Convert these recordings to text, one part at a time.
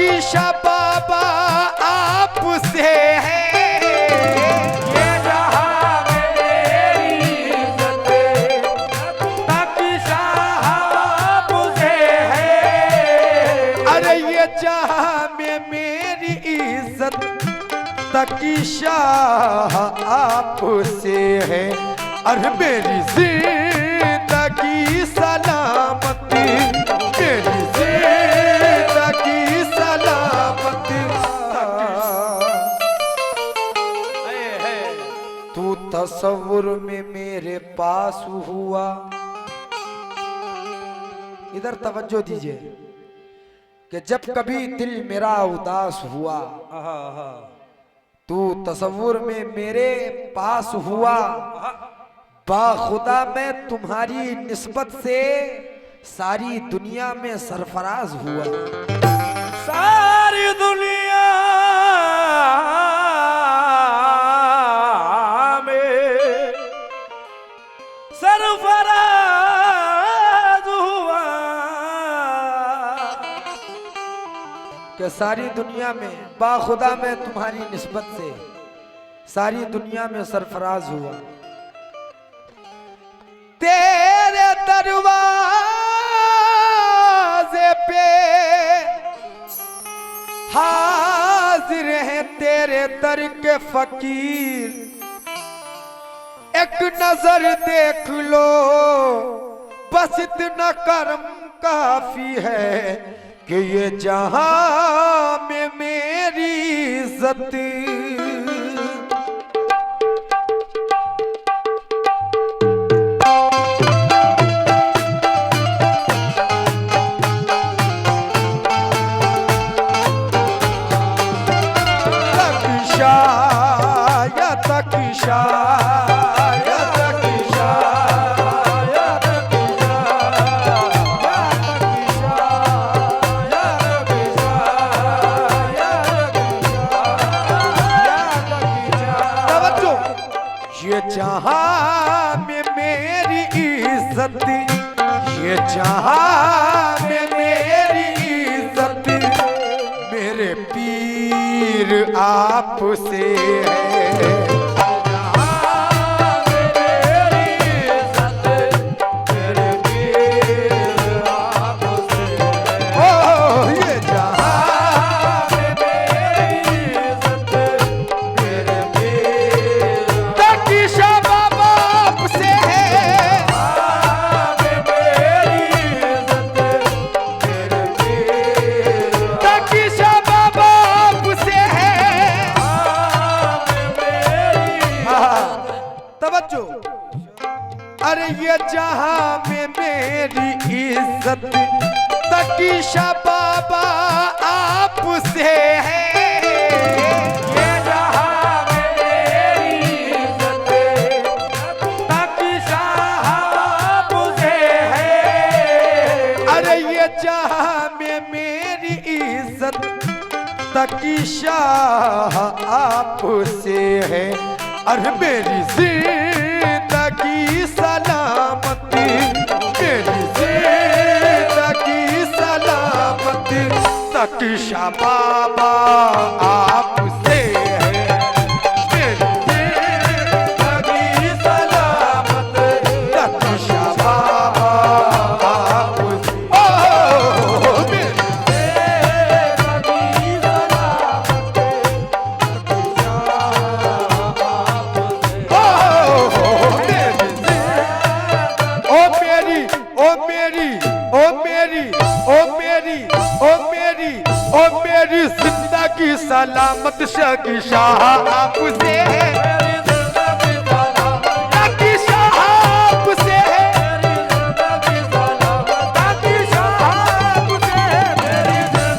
तकीशा बाबा आपसे है, ये जहां में मेरी इज्जत तकीशा आपसे है। अरे ये जहां में मेरी इज्जत तकीशा आपसे है, अरे मेरी जिंदगी सलामती, मेरी जिंदगी सलामती। तू तसव्वुर में मेरे पास हुआ, इधर तवज्जो दीजिए कि जब कभी दिल मेरा उदास हुआ, तू तसव्वुर में मेरे पास हुआ, बाखुदा मैं तुम्हारी निस्बत से सारी दुनिया में सरफराज हुआ। सारी दुनिया में सरफराज हुआ कि सारी दुनिया में बाखुदा मैं तुम्हारी निस्बत से सारी दुनिया में सरफराज हुआ। तेरे दरवाजे पे हाजिर हैं तेरे दर के फकीर, एक नजर देख लो बस इतना करम काफी है कि ये जहां में मेरी इज्जत जहां में मेरी इज्जत, ये जहां में मेरी इज्जत मेरे पीर आपसे है। अरे ये जहां में मेरी इज्जत तकीशा बाबा आपसे है, ये जहां में मेरी इज्जत तकीशा आपसे है। अरे ये जहां में मेरी इज्जत तकीशा आपसे है, अरे मेरी जिंदगी सलामती, मेरी जिंदगी सलामती तकीशा बाबा आपसे है, मेरी जिंदगी सलामत तकीशा बाबा आपसे। ओ मेरी जिंदगी सलामत तकीशा ओ मेरी जिंदगी सलामत शकीशा आपसे है, शकीशा आपसे है, शकीशा आपसे है,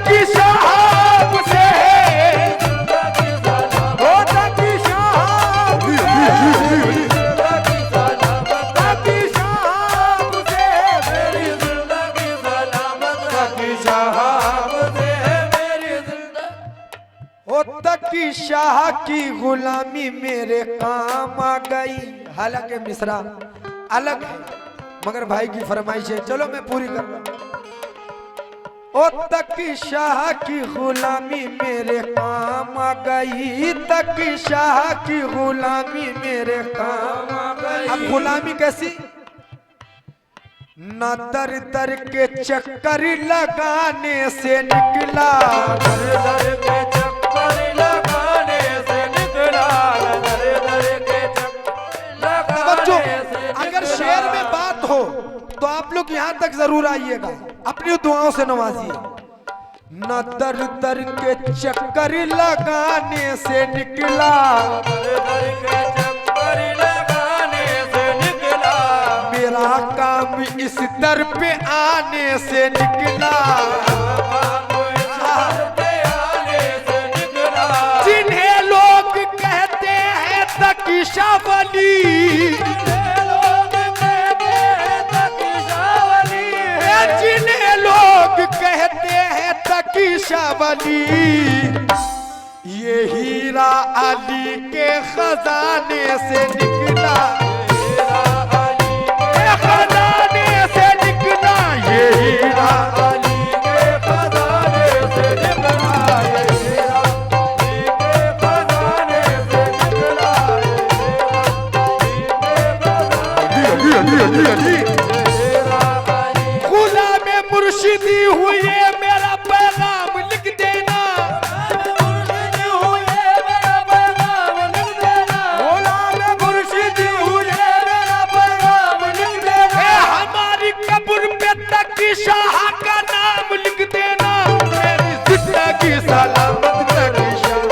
शकीशा आपसे है, शकीशा तकी शाह की गुलामी मेरे काम आ गई। हालांकि मिसरा अलग है मगर भाई की फरमाइश है, चलो मैं पूरी कर रहा हूं। ओ तकी शाह की गुलामी मेरे काम आ गई, तकी शाह की गुलामी मेरे काम आ गई। अब गुलामी कैसी? न दर दर के चक्कर लगाने से निकला, दर दर के चक्कर लगाने से निकला, दर दर के चक्कर बच्चों लगाने से अगर निकला। शेर में बात हो तो आप लोग यहाँ तक जरूर आइएगा, अपनी दुआओं से नवाजिए। न दर दर के चक्कर लगाने से निकला, दर दर के चक्कर लगाने से निकला, मेरा काम इस दर पे आने से निकला। जिन्हें लोग कहते हैं तकीशावली, जिन्हें लोग कहते हैं तकीशावली, ये हीरा अली के खजाने से निकला, खजाने से निकला, ये हीरा अली के खजाने से निकला, ये हीरा अली के खजाने से निकला, ये हीरा अली के गुलाम मुर्शिदी हुए मेरा पैगाम लिख देना, गुलाम मुर्शिदी हुए मेरा पैगाम लिख देना, हमारी कब्र पे तकी शाह का नाम लिख देना, मेरी जिंदगी सलामत तकी शाह।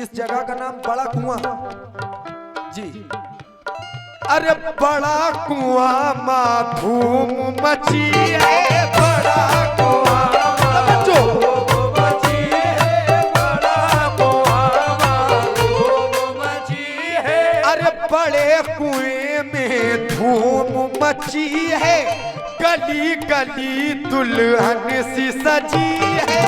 इस जगह का नाम बड़ा कुआं जी। अरे बड़ा कुआं माँ धूम मची है, बड़ा कुआं बच्चों, अरे बड़े कुएं में धूम मची है, गली गली दुल्हन सी सजी है।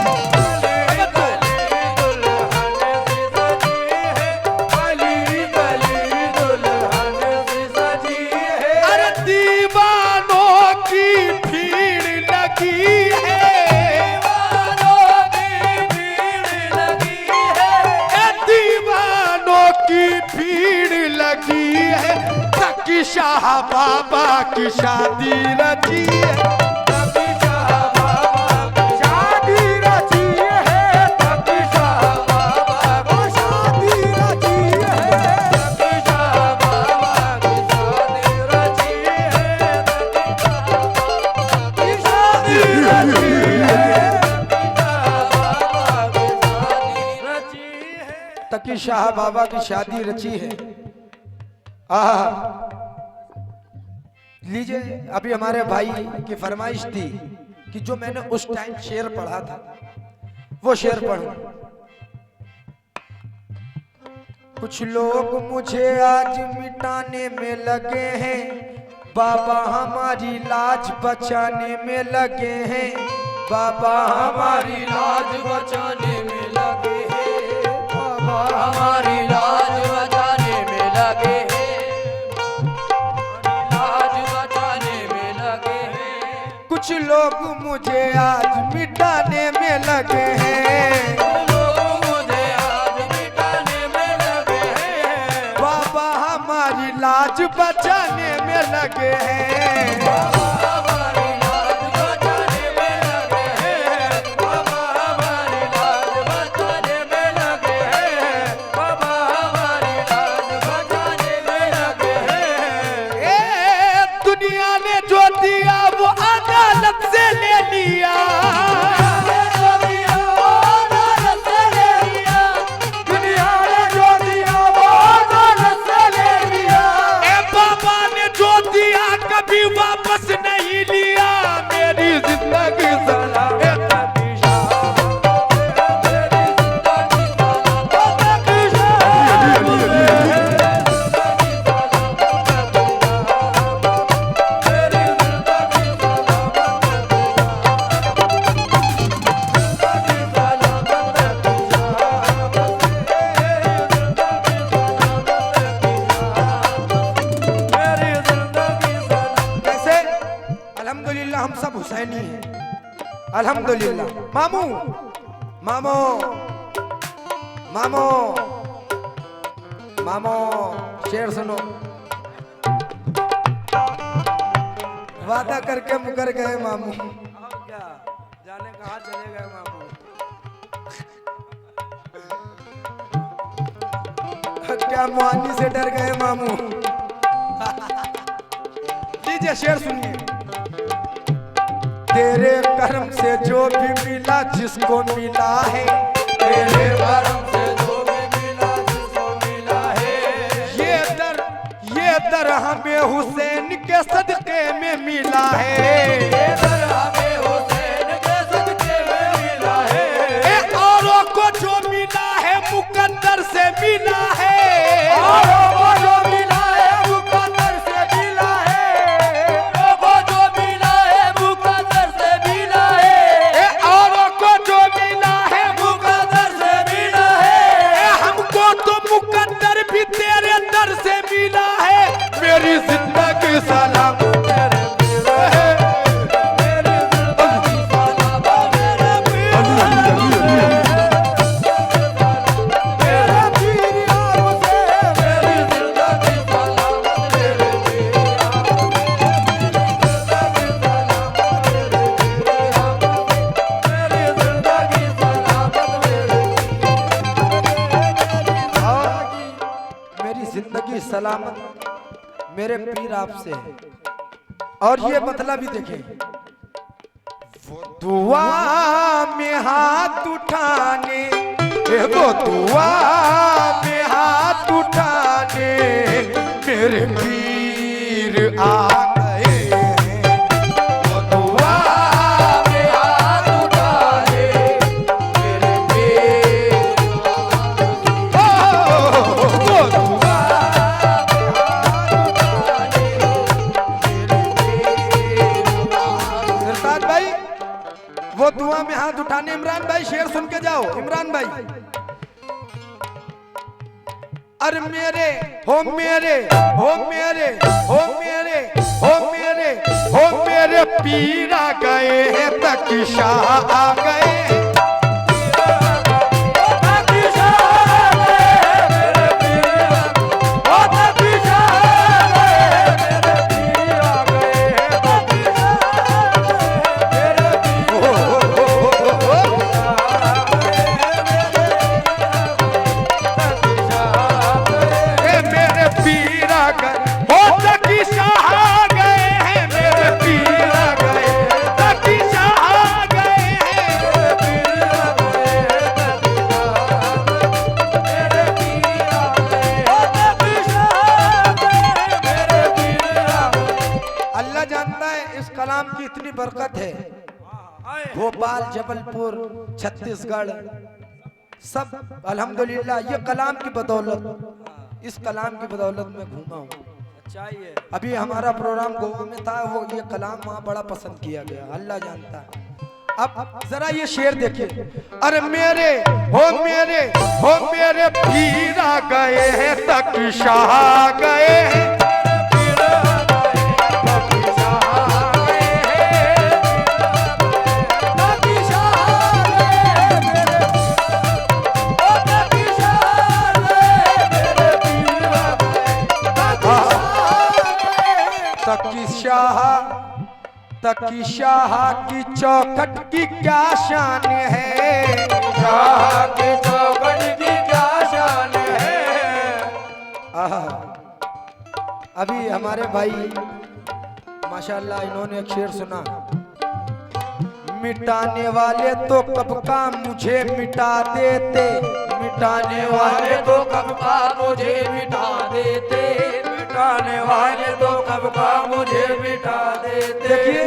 अरे दीवानों की भीड़ लगी है, दीवानों की भीड़ लगी है, तकी शाह बाबा की शादी रची है, तकी शाह बाबा की शादी रची है। लीजिए अभी हमारे भाई की फरमाइश थी कि जो मैंने उस टाइम शेर पढ़ा था वो शेर पढ़ूं। कुछ लोग मुझे आज मिटाने में लगे हैं, बाबा हमारी लाज बचाने में लगे हैं, बाबा हमारी लाज बचाने में लगे हैं, बाबा हमारी लाज बचाने में लगे हैं, लाज बचाने में लगे हैं। कुछ लोग मुझे आज मिटाने में लगे हैं, लोग मुझे आज मिटाने में लगे हैं, बाबा हमारी लाज बचाने में लगे हैं। बाबा हमारी लाज बचाने में लगे हैं, बाबा हमारी लाज बचाने में लगे हैं, बाबा हमारी लाज बचाने में लगे हैं। ए दुनिया ने जो दिया वो अदालत से ले लिया, दुनिया ने जो दिया वो अदालत से ले लिया, ए बाबा ने जो दिया कभी वापस नहीं हुसैनी है। अल्हम्दुलिल्लाह। मामू मामो मामो मामो शेर सुनो। वादा करके मुकर गए मामू। अब क्या जाने कहाँ चले गए मामू। क्या मुआनी से डर गए मामू। लीजिए शेर सुनिए। तेरे कर्म से जो भी मिला जिसको मिला है, तेरे कर्म से जो भी मिला जिसको मिला है, ये दर हमें हुसैन के सदके में मिला है। ये दर हमें हुसैन के सदके में मिला है। ए औरों को जो मिला है मुकद्दर से मिला है। औरों को जो मिला है मुकद्दर से मिला है। औरों को जो मिला है मुकद्दर से मिला है। ए औरों को जो मिला है मुकद्दर से मिला है। ए हमको तो मुकद्दर भी तेरे दर से मिला है। मेरी जिंदगी सलाम तेरे पीर है। मेरी जिंदगी सलाम मेरे पीर है। मेरे पीर यारों से मेरी जिंदगी सलामत मेरे पीर मेरी जिंदगी सलामत मेरी जिंदगी सलामत मेरे पीर आपसे है। और ये मतलब भी देखें, वो दुआ में हाथ उठाने, वो दुआ में हाथ उठाने मेरे पीर आ गए हैं। वो दुआ में हाथ उठाए मेरे पीर वो दुआ इरशाद भाई, वो दुआ में हाथ उठाने। इमरान भाई शेर सुन के जाओ। इमरान भाई, अरे मेरे हो मेरे हो मेरे हो मेरे हो मेरे हो मेरे पीर आ गए हैं, तकी शाह आ गए हैं। ए मेरे पीर आ गए, हो तकी शाह आ गए हैं। मेरे पीर आ गए, तकी शाह आ गए हैं। अल्लाह जानता है इस कलाम की इतनी बरकत है। भोपाल, जबलपुर, छत्तीसगढ़ सब अल्हम्दुलिल्लाह ये कलाम की बदौलत, इस कलाम की बदौलत मैं घूमा हूँ। चाहिए अभी हमारा प्रोग्राम गोवा में था, वो ये कलाम वहाँ बड़ा पसंद किया गया। अल्लाह जानता है। अब जरा ये शेर देखिए। अरे मेरे पीर आ गए हैं, तकी शाह आ गए हैं। तकी शाह की चौखट की क्या शान है। शाह की चौखट की क्या शान है। आहा, अभी हमारे भाई माशाल्लाह इन्होंने एक शेर सुना। मिटाने वाले तो कब का मुझे मिटा देते, मिटाने वाले वाले तो कब का मुझे मिटा देते। मिटाने वाले तो कब का मुझे मिटा देते। देखिए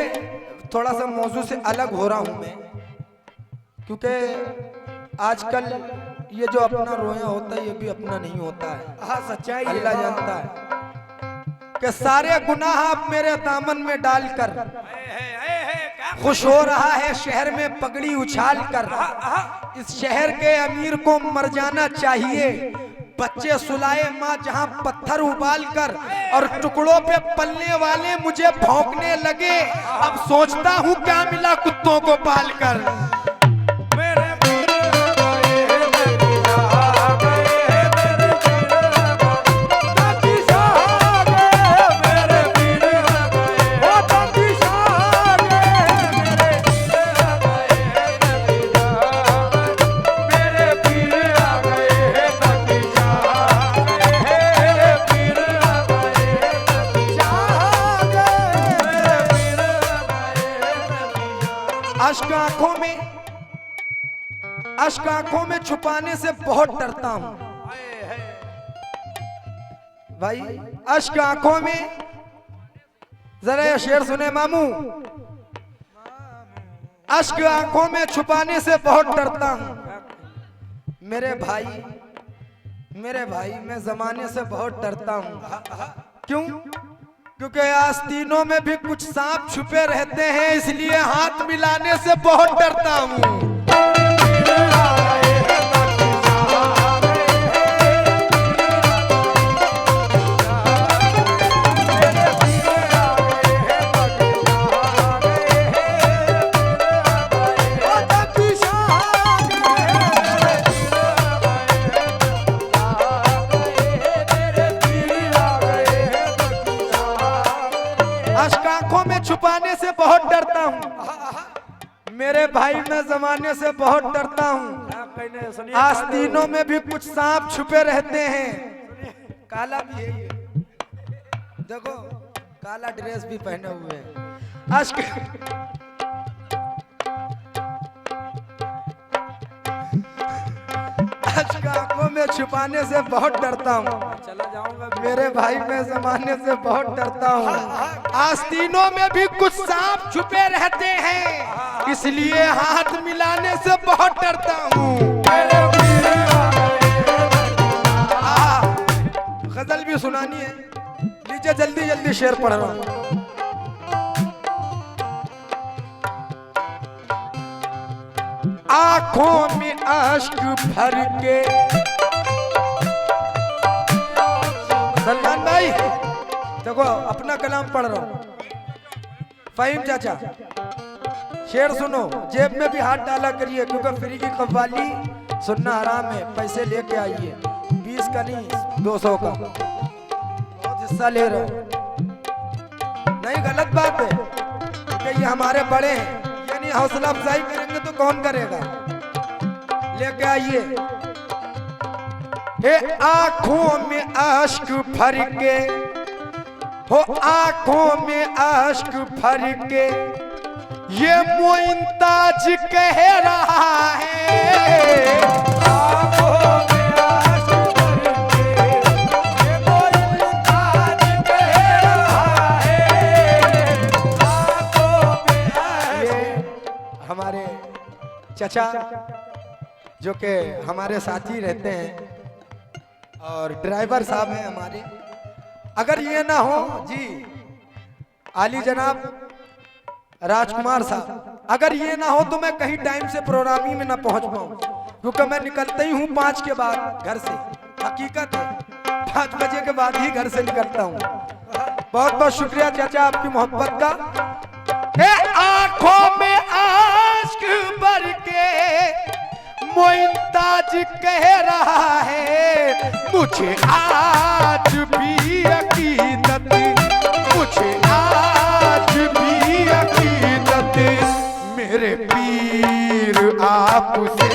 थोड़ा सा मौजू से अलग हो रहा हूं मैं, क्योंकि आजकल ये जो अपना रोया होता है ये भी अपना नहीं होता है। हाँ सच्चाई है। अल्लाह जानता है कि सारे गुनाह आप मेरे दामन में डालकर खुश हो रहा है शहर में पगड़ी उछाल कर। इस शहर के अमीर को मर जाना चाहिए, बच्चे सुलाए माँ जहाँ पत्थर उबाल कर और टुकड़ों पे पलने वाले मुझे भौंकने लगे। अब सोचता हूँ क्या मिला कुत्तों को पाल कर। अश्क आंखों में छुपाने से बहुत डरता हूं भाई। अश्क आंखों में, जरा ये शेर सुने मामू। अश्क आंखों में छुपाने से बहुत डरता हूं मेरे भाई, मैं जमाने से बहुत डरता हूं। क्यों? क्योंकि आस्तीनों में भी कुछ सांप छुपे रहते हैं, इसलिए हाथ मिलाने से बहुत डरता हूं। छुपाने से बहुत डरता हूँ मेरे भाई, मैं जमाने से बहुत डरता हूँ। आस्तीनों में भी कुछ सांप छुपे रहते हैं। काला भी है ये, देखो काला ड्रेस भी पहने हुए हैं। अश्क आंखों में छुपाने से बहुत डरता हूँ। चला जाऊंगा मेरे भाई, मैं जमाने से बहुत डरता हूँ। आस्तीनों में भी कुछ सांप छुपे रहते हैं, इसलिए हाथ मिलाने से बहुत डरता हूँ। गजल भी सुनानी है, लीजिए जल्दी जल्दी शेर पढ़ रहा हूँ। आंखों में अश्क भर के, सलमान भाई देखो अपना कलाम पढ़ रहा हूं। फहीम चाचा शेर सुनो, जेब में भी हाथ डाला करिए, क्योंकि फ्री की कव्वाली सुनना हराम है। पैसे लेके आइए, 20 का नहीं 200 का, बहुत हिस्सा ले रहे हो। नहीं गलत बात है, क्योंकि ये हमारे बड़े हैं, यानी हौसला अफजाई करेंगे तो कौन करेगा। लेके आइए। हे आंखों में अश्क भर के, हो आंखों में अश्क भर के, ये मोइनताज कह रहा है। आंखों में अश्क भर के, ये मोइनताज कह रहा है। आंखों में ये हमारे चचा जो के हमारे साथी रहते हैं और ड्राइवर साहब हैं हमारे। अगर ये ना हो जी, आली जनाब राजकुमार साहब, अगर ये ना हो तो मैं कहीं टाइम से प्रोग्रामी में ना पहुंच पाऊं, क्योंकि मैं निकलता ही हूं 5 के बाद घर से। हकीकत है, 5 बजे के बाद ही घर से निकलता हूं। बहुत बहुत शुक्रिया चाचा आपकी मोहब्बत का। आंखों में आश्क भर के मोइनताज कह रहा है, मुझे आज भी अकीदत, मुझे आज भी अकीदत, मेरे पीर आपसे